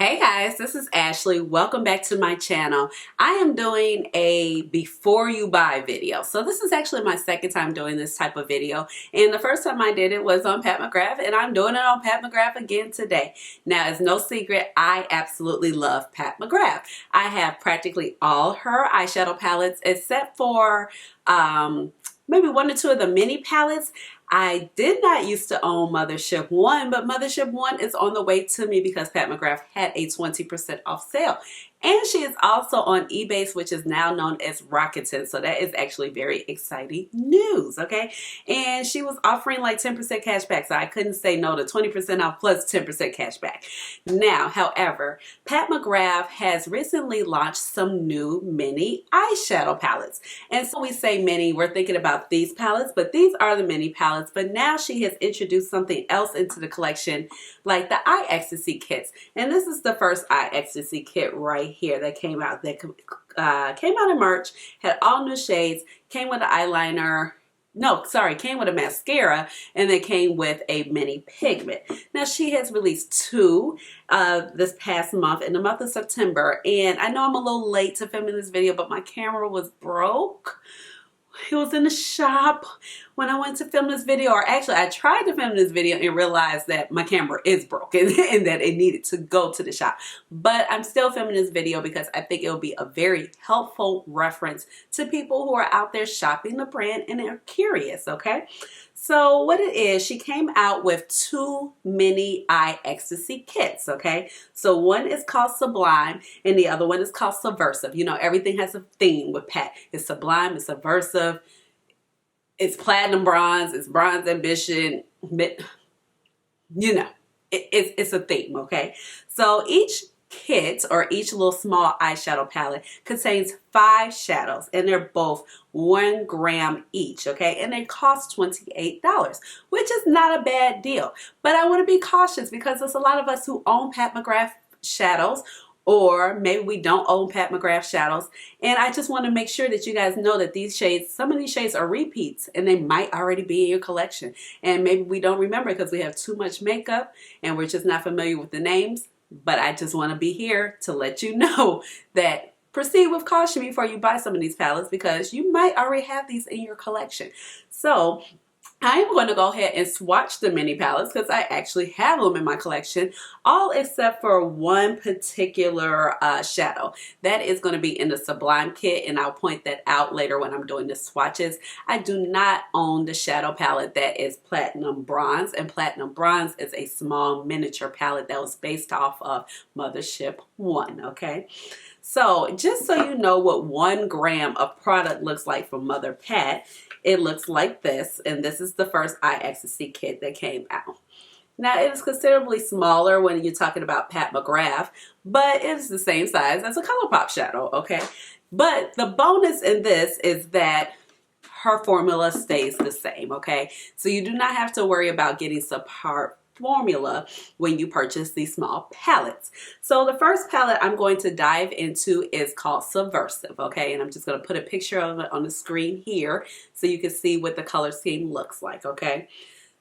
Hey guys, this is Ashley. Welcome back to my channel. I am doing a before you buy video. So this is actually my second time doing this type of video. And the first time I did it was on Pat McGrath, and I'm doing it on Pat McGrath again today. Now, it's no secret, I absolutely love Pat McGrath. I have practically all her eyeshadow palettes except for maybe one or two of the mini palettes. I did not used to own Mothership 1, but Mothership 1 is on the way to me because Pat McGrath had a 20% off sale. And she is also on eBay, which is now known as Rakuten. So that is actually very exciting news, okay? And she was offering like 10% cash back, so I couldn't say no to 20% off plus 10% cash back. Now, however, Pat McGrath has recently launched some new mini eyeshadow palettes. And so we say mini, we're thinking about these palettes, but these are the mini palettes. But now she has introduced something else into the collection, like the Eye Ecstasy Kits. And this is the first Eye Ecstasy Kit right here that came out. That came out in March, had all new shades, came with an eyeliner. No, sorry, came with a mascara, and they came with a mini pigment. Now, she has released two this past month, in the month of September, and I know I'm a little late to filming this video, but my camera was broke. It was in the shop when I went to film this video, or actually I tried to film this video and realized that my camera is broken and that it needed to go to the shop. But I'm still filming this video because I think it will be a very helpful reference to people who are out there shopping the brand and are curious, okay? So what it is, she came out with two mini Eye Ecstasy kits, okay? So one is called Sublime and the other one is called Subversive. You know, everything has a theme with Pat. It's Sublime, it's Subversive, it's Platinum Bronze, it's Bronze Ambition, you know, it's a theme, okay? So each kit, or each little small eyeshadow palette, contains 5 shadows, and they're both 1 gram each, okay? And they cost $28, which is not a bad deal. But I want to be cautious because there's a lot of us who own Pat McGrath shadows, or maybe we don't own Pat McGrath shadows, and I just want to make sure that you guys know that these shades, some of these shades are repeats, and they might already be in your collection, and maybe we don't remember because we have too much makeup and we're just not familiar with the names. But I just want to be here to let you know that proceed with caution before you buy some of these palettes, because you might already have these in your collection. So I'm going to go ahead and swatch the mini palettes because I actually have them in my collection, all except for one particular shadow. That is going to be in the Sublime kit, and I'll point that out later when I'm doing the swatches. I do not own the shadow palette that is Platinum Bronze, and Platinum Bronze is a small miniature palette that was based off of Mothership 1, okay? So just so you know what 1 gram of product looks like from Mother Pat, it looks like this, and this is the first Eye Ecstasy kit that came out. Now, it is considerably smaller when you're talking about Pat McGrath, but it is the same size as a ColourPop shadow, okay? But the bonus in this is that her formula stays the same, okay? So you do not have to worry about getting subpar formula when you purchase these small palettes. So the first palette I'm going to dive into is called Subversive, okay? And I'm just going to put a picture of it on the screen here so you can see what the color scheme looks like, okay?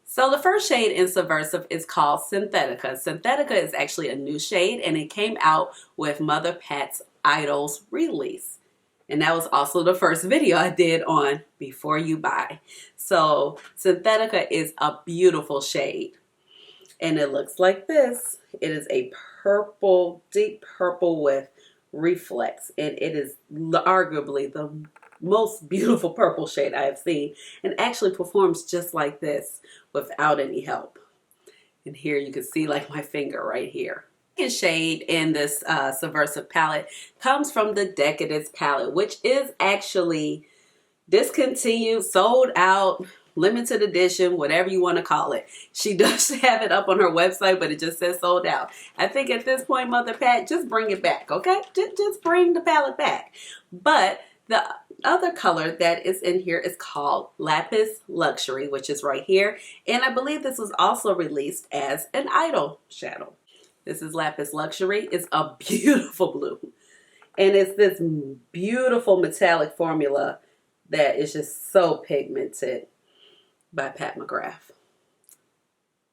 So the first shade in Subversive is called Synthetica. Synthetica is actually a new shade, and it came out with Mother Pat's Idols release. And that was also the first video I did on Before You Buy. So Synthetica is a beautiful shade. And it looks like this. It is a purple, deep purple with reflex. And it is arguably the most beautiful purple shade I have seen. And actually performs just like this without any help. And here you can see like my finger right here. The second shade in this Subversive palette comes from the Decadence Palette, which is actually discontinued, sold out, limited edition, whatever you want to call it. She does have it up on her website, but it just says sold out. I think at this point, Mother Pat, just bring it back, okay? Just bring the palette back. But the other color that is in here is called Lapis Luxury, which is right here. And I believe this was also released as an Idol shadow. This is Lapis Luxury. It's a beautiful blue. And it's this beautiful metallic formula that is just so pigmented by Pat McGrath.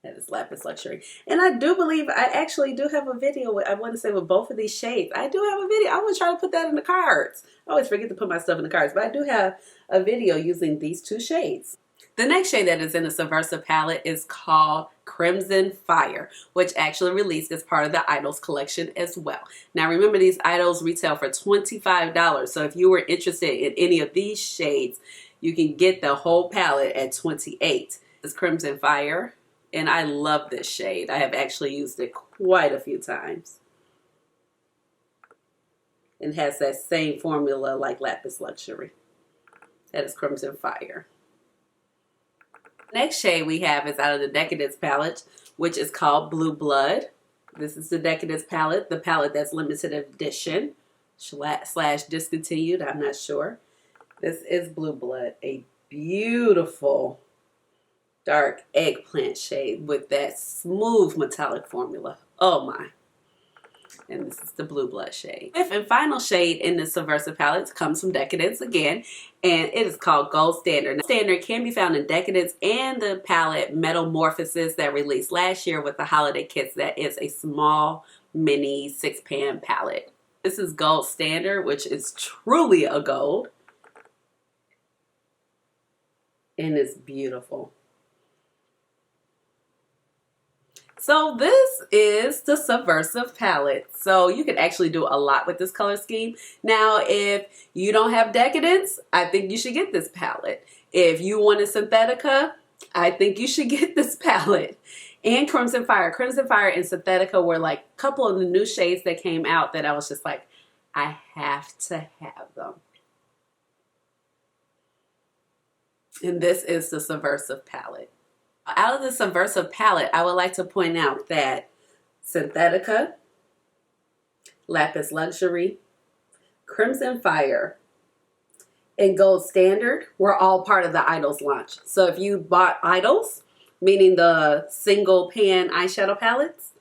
That is Lapis Luxury. And I do believe I actually do have a video with, I want to say, with both of these shades. I do have a video. I was trying to put that in the cards. I always forget to put my stuff in the cards, but I do have a video using these two shades. The next shade that is in the Subversive palette is called Crimson Fire, which actually released as part of the Idols collection as well. Now remember, these Idols retail for $25, so if you were interested in any of these shades, you can get the whole palette at $28. This is Crimson Fire, and I love this shade. I have actually used it quite a few times. It has that same formula like Lapis Luxury. That is Crimson Fire. Next shade we have is out of the Decadence Palette, which is called Blue Blood. This is the Decadence Palette, the palette that's limited edition slash discontinued, I'm not sure. This is Blue Blood, a beautiful dark eggplant shade with that smooth metallic formula. Oh my. And this is the Blue Blood shade. Fifth and final shade in the Subversive palette comes from Decadence again, and it is called Gold Standard. Now, Standard can be found in Decadence and the palette Metamorphosis that released last year with the holiday kits. That is a small mini 6-pan palette. This is Gold Standard, which is truly a gold, and it's beautiful. So this is the Subversive palette. So you can actually do a lot with this color scheme. Now, if you don't have Decadence, I think you should get this palette. If you want a Synthetica, I think you should get this palette. And Crimson Fire. Crimson Fire and Synthetica were like a couple of the new shades that came out that I was just like, I have to have them. And this is the Subversive palette. Out of the Subversive palette, I would like to point out that Synthetica, Lapis Luxury, Crimson Fire, and Gold Standard were all part of the Idols launch. So if you bought Idols, meaning the single pan eyeshadow palettes,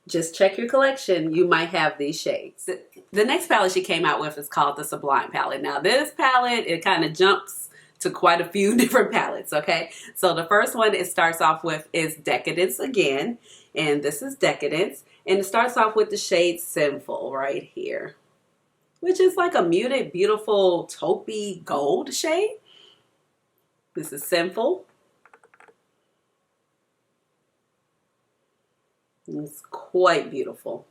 just check your collection. You might have these shades. The next palette she came out with is called the Sublime palette. Now this palette, it kind of jumps to quite a few different palettes, okay? So the first one it starts off with is Decadence again, and this is Decadence, and it starts off with the shade Sinful right here, which is like a muted, beautiful taupey gold shade. This is Sinful. It's quite beautiful.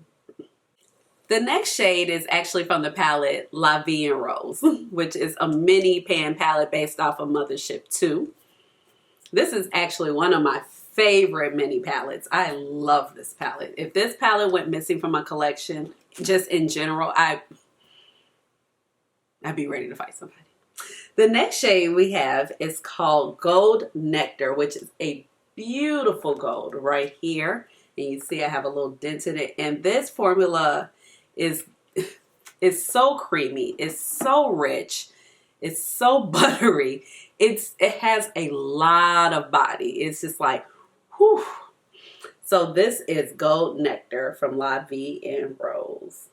The next shade is actually from the palette La Vie en Rose, which is a mini pan palette based off of Mothership 2. This is actually one of my favorite mini palettes. I love this palette. If this palette went missing from my collection, just in general, I'd be ready to fight somebody. The next shade we have is called Gold Nectar, which is a beautiful gold right here. And you see I have a little dent in it. And this formula is so creamy, it's so rich, it's so buttery, it has a lot of body. It's just like whew. So this is Gold Nectar from La Vie en Rose.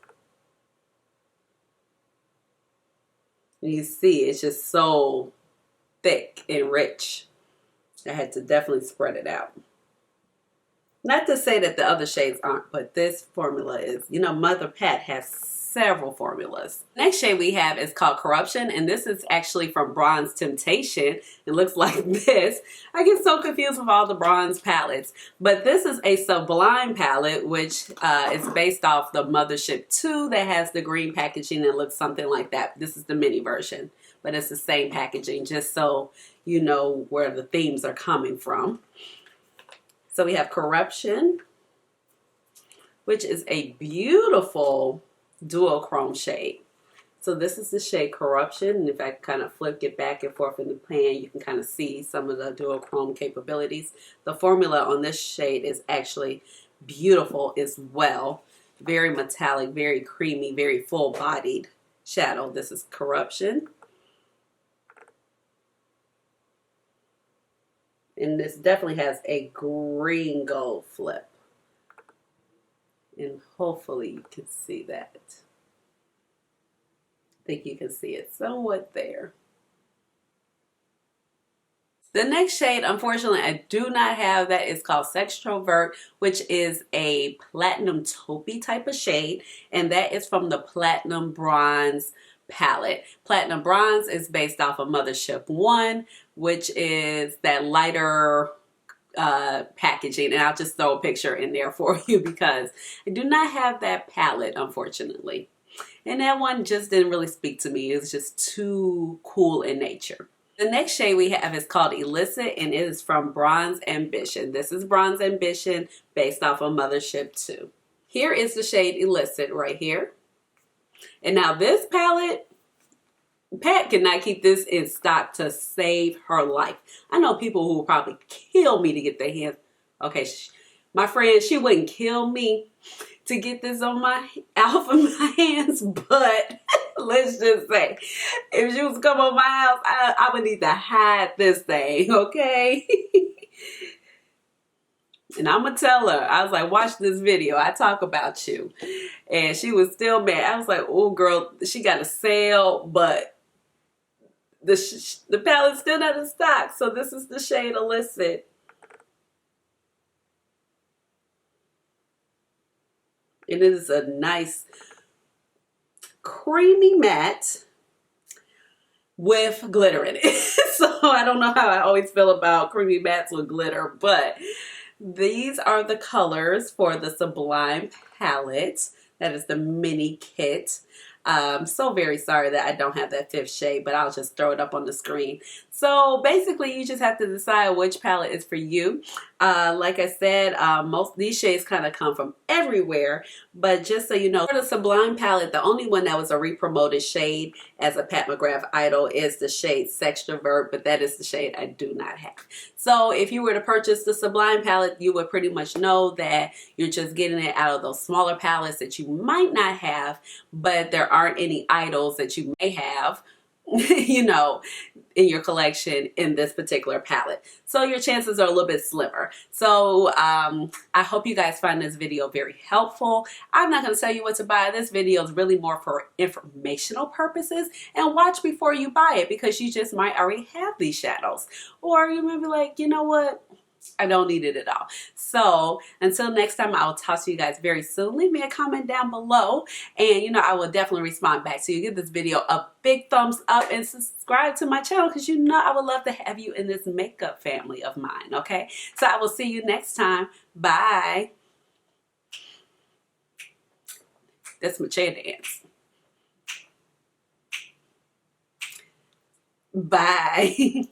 And you see it's just so thick and rich. I had to definitely spread it out. Not to say that the other shades aren't, but this formula is, you know, Mother Pat has several formulas. Next shade we have is called Corruption, and this is actually from Bronze Temptation. It looks like this. I get so confused with all the bronze palettes, but this is a Sublime palette, which is based off the Mothership 2 that has the green packaging that looks something like that. This is the mini version, but it's the same packaging, just so you know where the themes are coming from. So we have Corruption, which is a beautiful duochrome shade. So this is the shade Corruption. And if I kind of flip it back and forth in the pan, you can kind of see some of the duochrome capabilities. The formula on this shade is actually beautiful as well. Very metallic, very creamy, very full-bodied shadow. This is Corruption. And this definitely has a green gold flip. And hopefully you can see that. I think you can see it somewhat there. The next shade, unfortunately, I do not have that. It's called Sextrovert, which is a platinum taupey type of shade, and that is from the Platinum Bronze palette. Platinum Bronze is based off of Mothership 1, which is that lighter packaging, and I'll just throw a picture in there for you because I do not have that palette, unfortunately. And that one just didn't really speak to me. It was just too cool in nature. The next shade we have is called Illicit, and it is from Bronze Ambition. This is Bronze Ambition based off of Mothership 2. Here is the shade Illicit right here. And now this palette, Pat cannot keep this in stock to save her life. I know people who will probably kill me to get their hands. Okay, my friend, she wouldn't kill me to get this on out of my hands, but let's just say, if she was to come on my house, I would need to hide this thing, okay? And I'm gonna tell her, I was like, watch this video, I talk about you. And she was still mad. I was like, oh girl, she got a sale, but the palette's still not in stock. So this is the shade Illicit. And it is a nice creamy matte with glitter in it. So I don't know how I always feel about creamy mattes with glitter, but these are the colors for the Sublime palette. That is the mini kit. So very sorry that I don't have that fifth shade, but I'll just throw it up on the screen. So basically you just have to decide which palette is for you. Like I said, most of these shades kind of come from everywhere, but just so you know, for the Sublime palette, the only one that was a re-promoted shade as a Pat McGrath idol is the shade Sextrovert, but that is the shade I do not have. So if you were to purchase the Sublime palette, you would pretty much know that you're just getting it out of those smaller palettes that you might not have, but there aren't any idols that you may have, you know, in your collection in this particular palette. So your chances are a little bit slimmer. So I hope you guys find this video very helpful. I'm not going to tell you what to buy. This video is really more for informational purposes, and watch before you buy it because you just might already have these shadows, or you may be like, you know what, I don't need it at all. So until next time, I will talk to you guys very soon. Leave me a comment down below, and you know, I will definitely respond back to you. Give this video a big thumbs up and subscribe to my channel because you know I would love to have you in this makeup family of mine. Okay, so I will see you next time. Bye. That's my chair dance. Bye.